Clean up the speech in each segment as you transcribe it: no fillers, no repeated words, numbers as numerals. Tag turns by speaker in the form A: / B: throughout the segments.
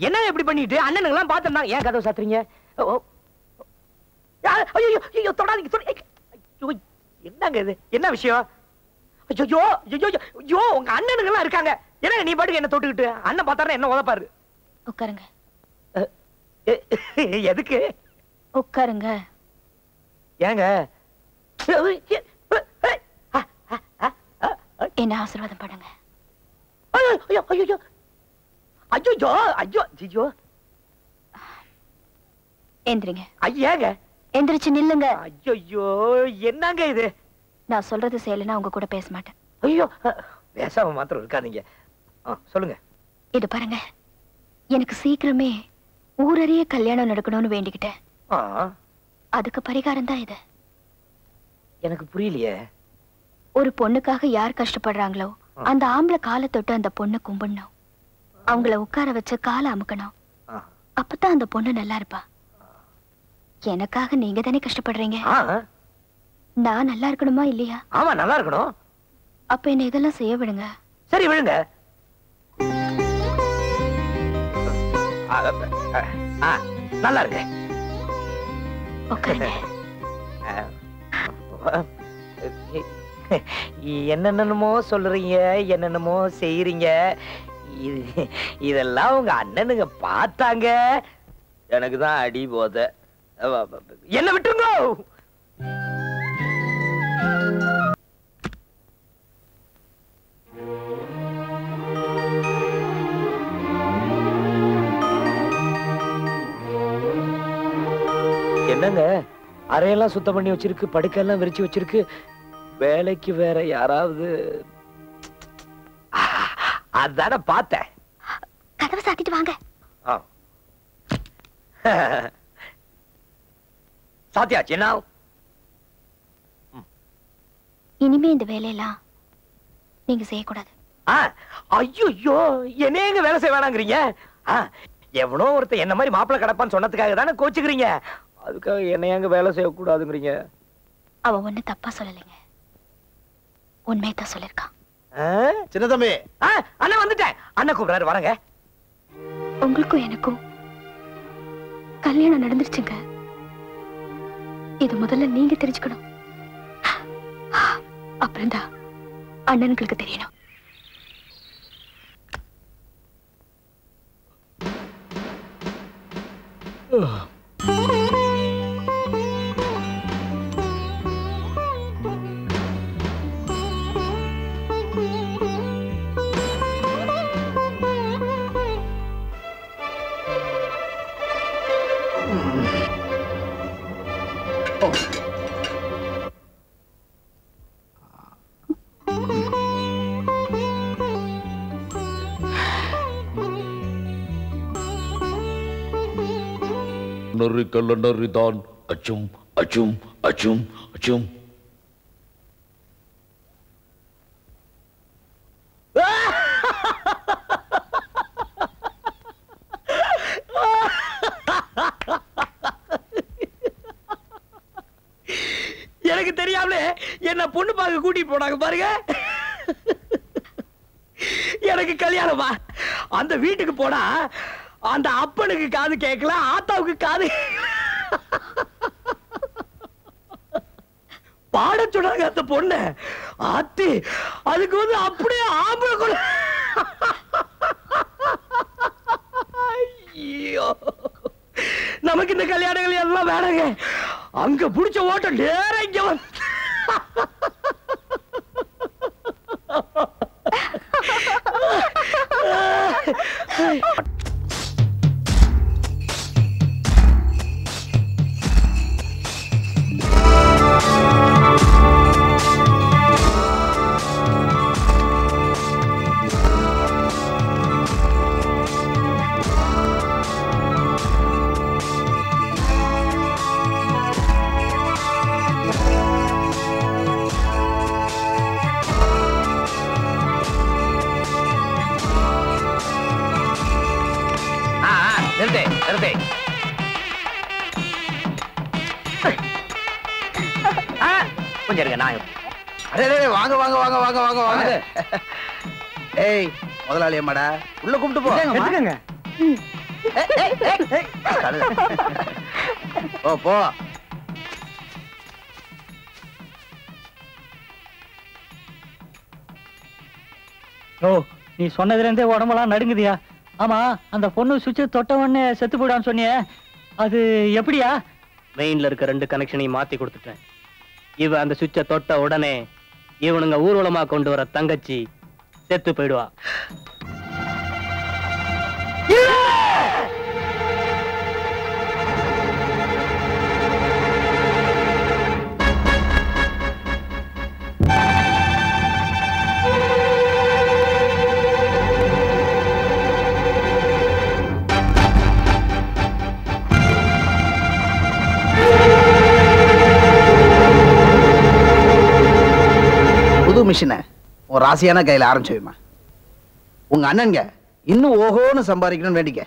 A: என்ன இப்படி பண்ணிட்டு அண்ணனுங்க எல்லாம் பாத்துனா ஏன் கதவை சாத்துறீங்க? என்னங்க இது? என்ன விஷயம்? ஐயோ ஐயோ ஐயோ உங்க அண்ணனுங்க எல்லாம் இருக்காங்க. என்ன நீ பாட்டுக்கு என்ன தொட்டுக்கிட்டு? அண்ணன் பார்த்தாருன்னா என்ன உதப்பாரு.
B: உட்காருங்க.
A: எதுக்கு
B: உட்காருங்க?
A: ஏங்க
B: என்ன ஆசீர்வாதம் பண்ணுங்க.
A: ஐயோ ஐயோ ஐயோ ஐயோ ஐயோ
B: எந்திரிங்க.
A: ஐயாங்க
B: எந்திரிச்சு நில்லுங்க.
A: ஐயோ என்னங்க இது?
B: நான் சொல்றது செய்யலைன்னா உங்க கூட பேச மாட்டேன்.
A: ஐயோ பேசாம மாத்திரம் இருக்காதீங்க. சொல்லுங்க.
B: இது பாருங்க, எனக்கு சீக்கிரமே ஊரறிய கல்யாணம் நடக்கணும்னு வேண்டிக்கிட்டேன். அதுக்கு பரிகாரம் தான் இது.
A: எனக்கு புரியலையே.
B: ஒரு பொண்ணுக்காக யார் கஷ்டப்படுறாங்களோ அந்த ஆம்பளை காலை தொட்டு அந்த பொண்ணை கும்பிடணும். அவங்கள உட்கார வச்சு காலை அமுக்கணும். அப்பதான் அந்த பொண்ணு நல்லா இருப்பா. எனக்காக நீங்க தானே கஷ்டப்படுறீங்க. நான் நல்லா இருக்கணுமா இல்லையா?
A: ஆமா நல்லா இருக்கணும்.
B: அப்ப என்ன இதெல்லாம் செய்ய விடுங்க.
A: சரி விடுங்க. நல்லா இருக்கு. என்னென்னமோ சொல்றீங்க, என்னென்னமோ செய்யறீங்க. இதெல்லாம் உங்க அண்ணனுங்க பார்த்தாங்க. எனக்கு தான் அடி போத. என்ன விட்டுருங்க. என்னங்க அறையெல்லாம் சுத்தம் பண்ணி வச்சிருக்கு, படுக்கையெல்லாம் விரிச்சு வச்சிருக்கு. வேலைக்கு வேற யாராவது? அதான பார்த்தேன்.
B: கதவை சாத்திட்டு வாங்க.
A: சாத்தியாச்சு. என்ன
B: இனிமே இந்த வேலையெல்லாம் நீங்க செய்யக்கூடாது.
A: ஐயோ என்னங்க வேலை செய்ய வேணாங்கிறீங்க? எவனோ ஒருத்த என்ன மாதிரி மாப்பிள்ளை கிடப்பான்னு சொன்னதுக்காக தானே கோச்சுக்கிறீங்க. அதுக்காக என்னையாங்க வேலை செய்யக்கூடாதுங்கிறீங்க?
B: அவன் ஒண்ணு தப்பா சொல்லலைங்க, உண்மையத்தான் சொல்லிருக்கான்.
A: சின்ன தம்பி. அண்ணன் வந்துட்டேன். அண்ணன் கூப்பிடாரு வரங்க.
B: உங்களுக்கும் எனக்கும் கல்யாணம் நடந்துருச்சுங்க. இது முதல்ல நீங்க தெரிஞ்சுக்கணும். அப்புறம்தான் அண்ணனுங்களுக்கு தெரியணும்.
C: நரி கல்ல நரிதான். அச்சும் அச்சும் அச்சும் அச்சும்.
A: எனக்கு தெரியாமலே என்ன பொண்ணு பார்க்க கூட்டிட்டு போனாங்க பாருங்க. எனக்கு கல்யாணமா? அந்த வீட்டுக்கு போனா அந்த அப்பனுக்கு காது கேட்கல, ஆத்தாவுக்கு காது பாட சொன்னாங்க அந்த பொண்ணு. ஆத்தி அதுக்கு வந்து அப்படியே ஆம்பளை கொலை. ஐயோ நமக்கு இந்த கல்யாணங்கள் எல்லாம் வேணாங்க. அங்க புடிச்ச ஓட்டம் நேரா இங்க வந்து கொஞ்சம் இருங்க நான்.
D: அடே வாங்க வாங்க வாங்க வாங்க வாங்க வாங்க. ஏய் முதலாளி அம்மாடா உள்ள கூப்பிட்டு போ.
A: எடுத்துக்கங்க.
D: போ போ.
E: ஓ நீ சொன்னதுல இருந்தே உடம்பெல்லாம் நடுங்குதியா? ஆமா அந்த பொண்ணு சுவிட்ச் தொட்ட உடனே செத்து போயிடான்னு சொன்னியே, அது எப்படியா?
F: மெயின்ல இருக்க 2 கனெக்ஷனையும் மாத்தி கொடுத்துட்டேன். இவ அந்த சுவிட்சை தொட்ட உடனே இவனுங்க ஊர்வலமா கொண்டு வர தங்கச்சி செத்து போயிடுவா.
D: புது மிஷினை ஒரு ராசியான கையில ஆரம்பிச்சு வைமா. உங்க அண்ணன்க இன்னும் ஓஹோன்னு சம்பாதிக்கணும்னு வேண்டிக்க.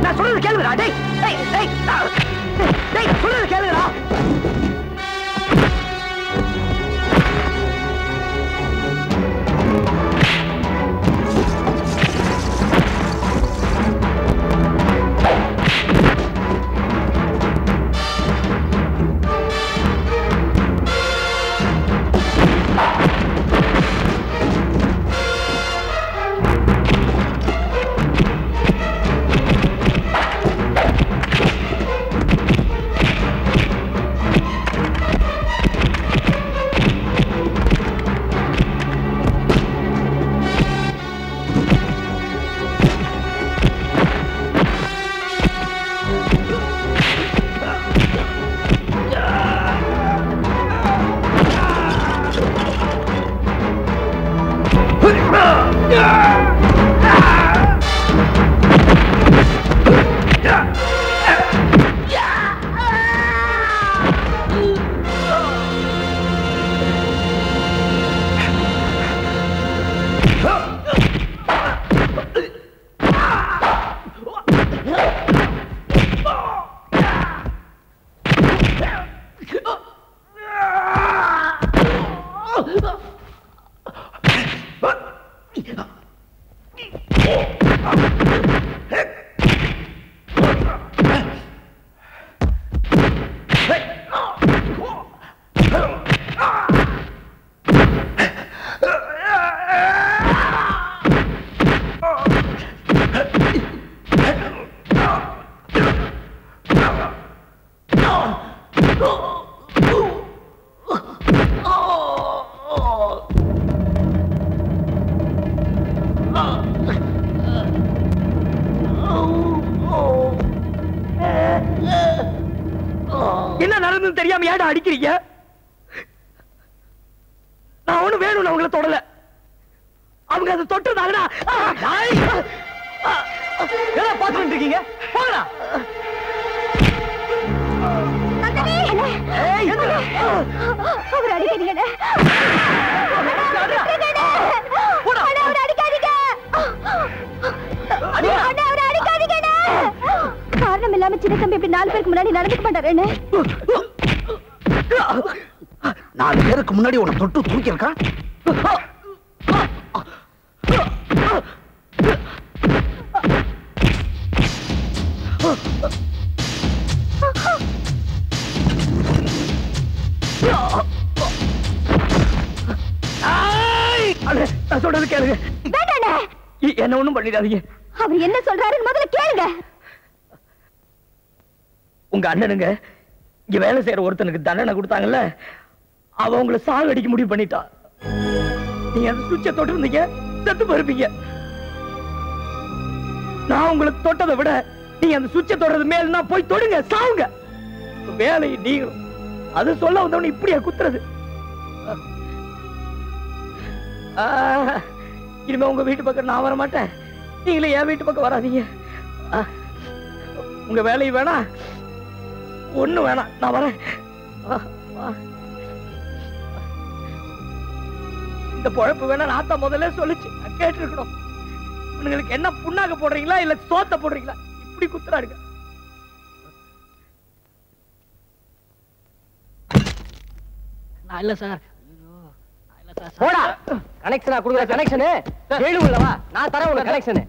A: நான் சொல்றது கேளுடா. டேய் டேய் டேய் டேய் சொல்றது கேளுடா. என்ன நடந்து தெரியாம ஏடா அடிக்கிறீங்க? நான் ஒண்ணு வேணும் அவங்கள தொடல. அவங்க அதை தொட்டுதாங்கடா. என்ன பாத்துட்டு இருக்கீங்க? போங்கடா.
B: அவர் அடிக்காதீங்க. காரணம் இல்லாம சின்ன தம்பி இப்படி 4 பேருக்கு முன்னாடி நடந்துக்க மாட்டாருன்னு
D: 4 பேருக்கு முன்னாடி உன்னை தொட்டு தூக்கி இருக்கா?
A: நான் சொல்றது கேளுங்க. என்ன ஒண்ணும் பண்ணிடாதீங்க.
B: அவர் என்ன சொல்றாருன்னு முதல்ல கேளுங்க.
A: உங்க அண்ணனுங்க இங்க வேலை செய்யற ஒருத்தனுக்கு தண்டனை கொடுத்தாங்கல்ல, அவ உங்களை சாகடிக்க முடிவு பண்ணிட்டா. நீங்க அந்த சுவிட்சை தொட்டு இருந்தீங்க, செத்து போயிருப்பீங்க. நான் உங்களை தொட்டதை விட நீங்க அந்த சுவிட்சை தொடுறது மேல போய் தொடுங்க, சாவுங்க. வேலை நீங்களும் அது சொல்ல வந்தவனு இப்படியா குத்துறது? இனிமே உங்க வீட்டு பக்கம் நான் வர மாட்டேன். நீங்களே என் வீட்டு பக்கம் வராதீங்க. உங்க வேலையும் வேணாம், ஒண்ணு வேணாம், நான் வரேன். இந்த பொழப்பு வேணா நாத்தா முதல்ல சொல்லிச்சு, நான் கேட்டிருக்கணும். உங்களுக்கு என்ன புண்ணாக போடுறீங்களா இல்ல சோத்த போடுறீங்களா? இப்படி குத்துறாருங்க.
E: நான் இல்ல சார்.
F: போடா கனெக்ஷனா குடுக்குற கனெக்ஷனு கேளுங்களவா நான் தரேன் உங்களுக்கு கனெக்ஷன்.